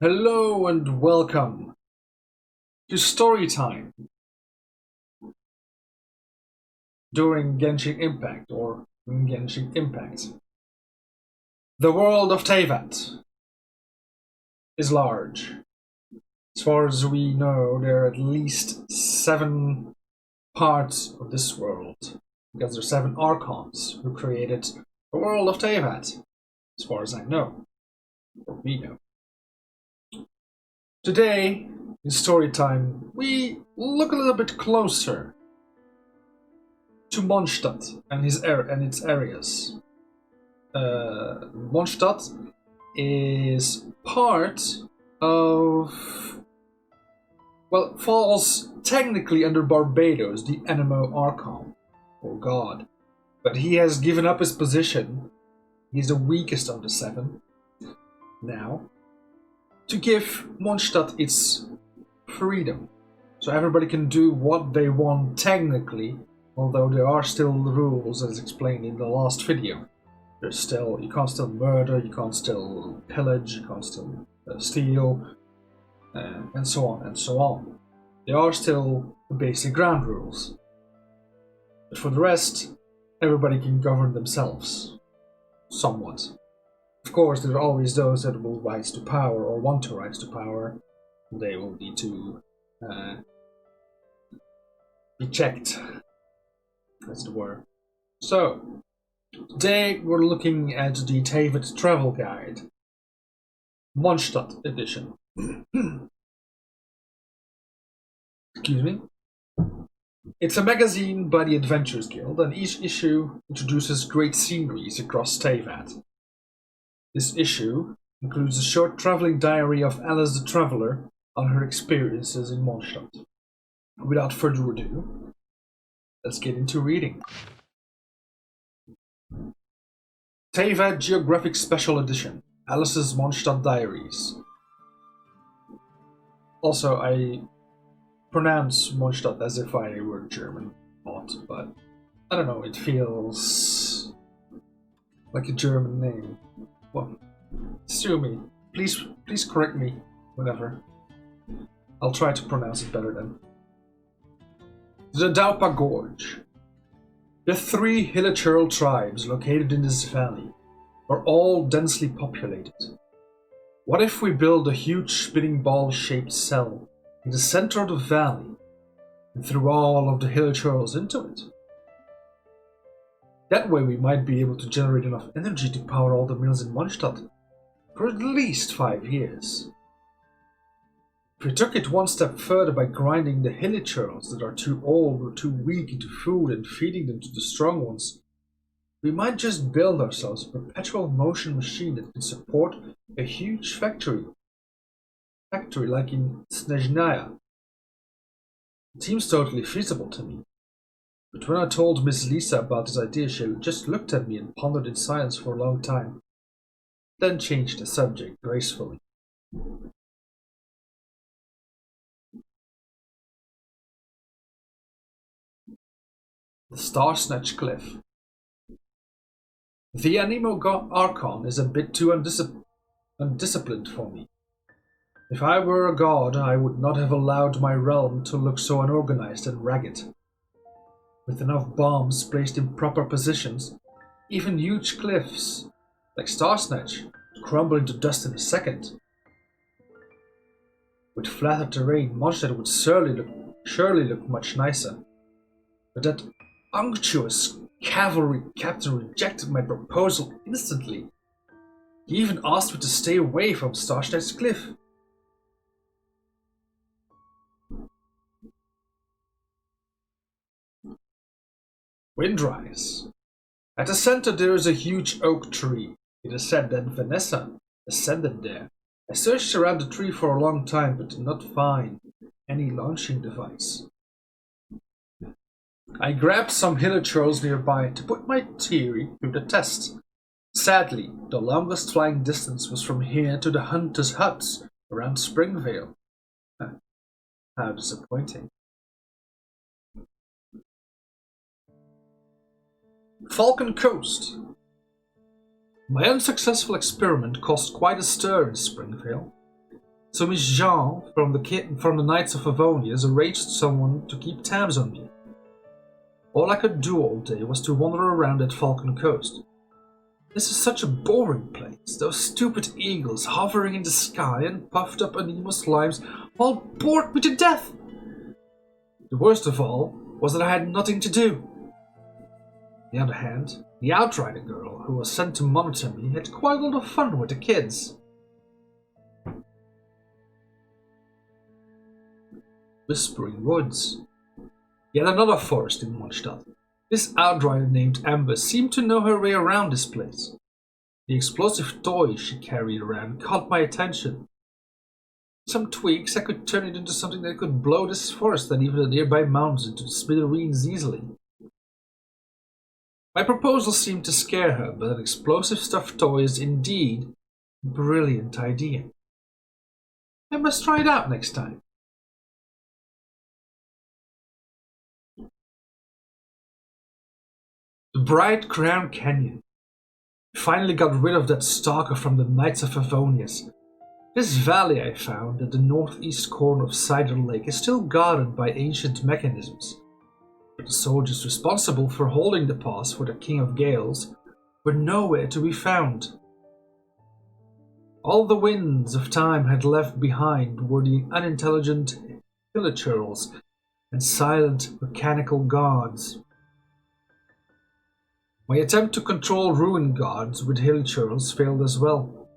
Hello and welcome to Storytime during Genshin Impact or Genshin Impact. The world of Teyvat is large. As far as we know, there are at least 7 parts of this world, because there are 7 Archons who created the world of Teyvat, as far as I know, or we know. Today, in Storytime, we look a little bit closer to Mondstadt and its areas. Mondstadt is part of, well, falls technically under Barbados, the Anemo Archon, or god. But he has given up his position. He's the weakest of the 7 now, to give Mondstadt its freedom. So everybody can do what they want technically, although there are still rules as explained in the last video. You can't still murder, you can't still pillage, you can't still steal, and so on and so on. There are still the basic ground rules. But for the rest, everybody can govern themselves. Somewhat. Of course, there are always those that will rise to power or want to rise to power. They will need to be checked. That's the word. So, today we're looking at the Teyvat Travel Guide, Mondstadt edition. Excuse me. It's a magazine by the Adventurers Guild, and each issue introduces great sceneries across Teyvat. This issue includes a short traveling diary of Alice the Traveler on her experiences in Mondstadt. Without further ado, let's get into reading. Teyvat Geographic Special Edition, Alice's Mondstadt Diaries. Also, I pronounce Mondstadt as if I were German, but I don't know, it feels like a German name. Well, sue me. Please correct me, whatever. I'll try to pronounce it better then. The Daupa Gorge. The 3 Hilichurl tribes located in this valley are all densely populated. What if we build a huge spinning ball-shaped cell in the center of the valley and threw all of the Hilichurls into it? That way we might be able to generate enough energy to power all the mills in Mondstadt for at least 5 years. If we took it one step further by grinding the Hilichurls that are too old or too weak into food and feeding them to the strong ones, we might just build ourselves a perpetual motion machine that can support a huge factory like in Snezhnaya. It seems totally feasible to me. But when I told Miss Lisa about this idea, she just looked at me and pondered in silence for a long time, then changed the subject gracefully. The Star Snatch Cliff. The Anemo Archon is a bit too undisciplined for me. If I were a god, I would not have allowed my realm to look so unorganized and ragged. With enough bombs placed in proper positions, even huge cliffs, like Star Snatch, crumble into dust in a second. With flatter terrain, Mondstadt would surely look much nicer. But that unctuous cavalry captain rejected my proposal instantly. He even asked me to stay away from Star Snatch Cliff. Windrise. At the center there is a huge oak tree. It is said that Vanessa ascended there. I searched around the tree for a long time but did not find any launching device. I grabbed some Hilichurls nearby to put my theory through the test. Sadly, the longest flying distance was from here to the hunters' huts around Springvale. How disappointing. Falcon Coast. My unsuccessful experiment caused quite a stir in Springvale. So Miss Jean from the Knights of Avonia has arranged someone to keep tabs on me. All I could do all day was to wander around that Falcon Coast. This is such a boring place. Those stupid eagles hovering in the sky and puffed up anemo slimes all bored me to death. The worst of all was that I had nothing to do. On the other hand, the Outrider girl who was sent to monitor me had quite a lot of fun with the kids. Whispering Woods. Yet another forest in Mondstadt. This Outrider named Amber seemed to know her way around this place. The explosive toy she carried around caught my attention. Some tweaks, I could turn it into something that could blow this forest and even the nearby mountains into smithereens easily. My proposal seemed to scare her, but an explosive stuffed toy is indeed a brilliant idea. I must try it out next time. The Bright Crown Canyon. I finally got rid of that stalker from the Knights of Favonius. This valley I found at the northeast corner of Cider Lake is still guarded by ancient mechanisms. But the soldiers responsible for holding the pass for the King of Gales were nowhere to be found. All the winds of time had left behind were the unintelligent hilichurls and silent mechanical guards. My attempt to control ruin guards with hilichurls failed as well.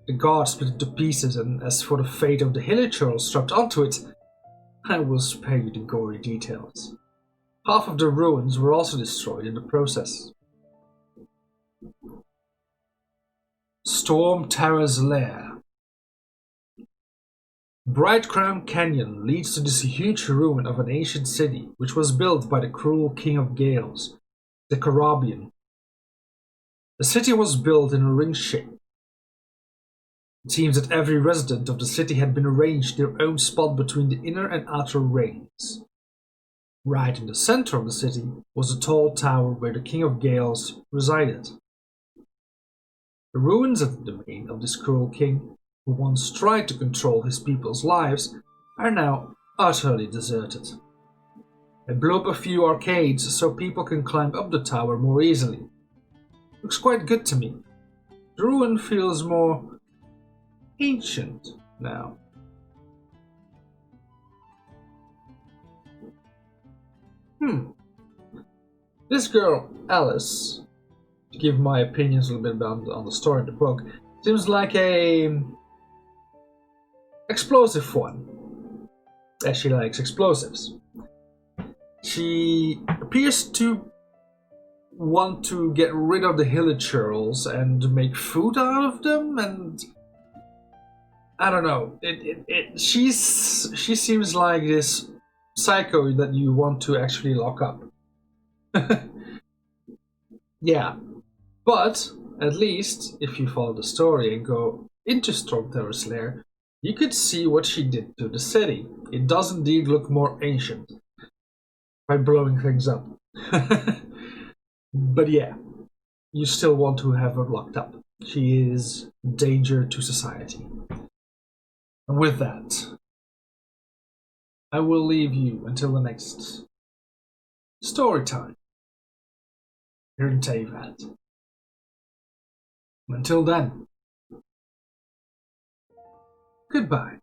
The guard split into pieces, and as for the fate of the hilichurl strapped onto it, I will spare you the gory details. Half of the ruins were also destroyed in the process. Storm Terra's Lair. Bright Crown Canyon leads to this huge ruin of an ancient city, which was built by the cruel King of Gales, the Carabian. The city was built in a ring shape. It seems that every resident of the city had been arranged their own spot between the inner and outer rings. Right in the center of the city was a tall tower where the King of Gales resided. The ruins of the domain of this cruel king, who once tried to control his people's lives, are now utterly deserted. I blew up a few arcades so people can climb up the tower more easily. Looks quite good to me. The ruin feels more ancient now. This girl, Alice, to give my opinions a little bit about on the story in the book, seems like a explosive one. As she likes explosives. She appears to want to get rid of the hilichurls and make food out of them, and I don't know. She seems like this psycho that you want to actually lock up. Yeah, but at least if you follow the story and go into Storm Terra's lair, you could see what she did to the city. It does indeed look more ancient by blowing things up. But yeah, you still want to have her locked up. She is a danger to society. And with that, I will leave you until the next story time here in Teyvat. Until then, goodbye.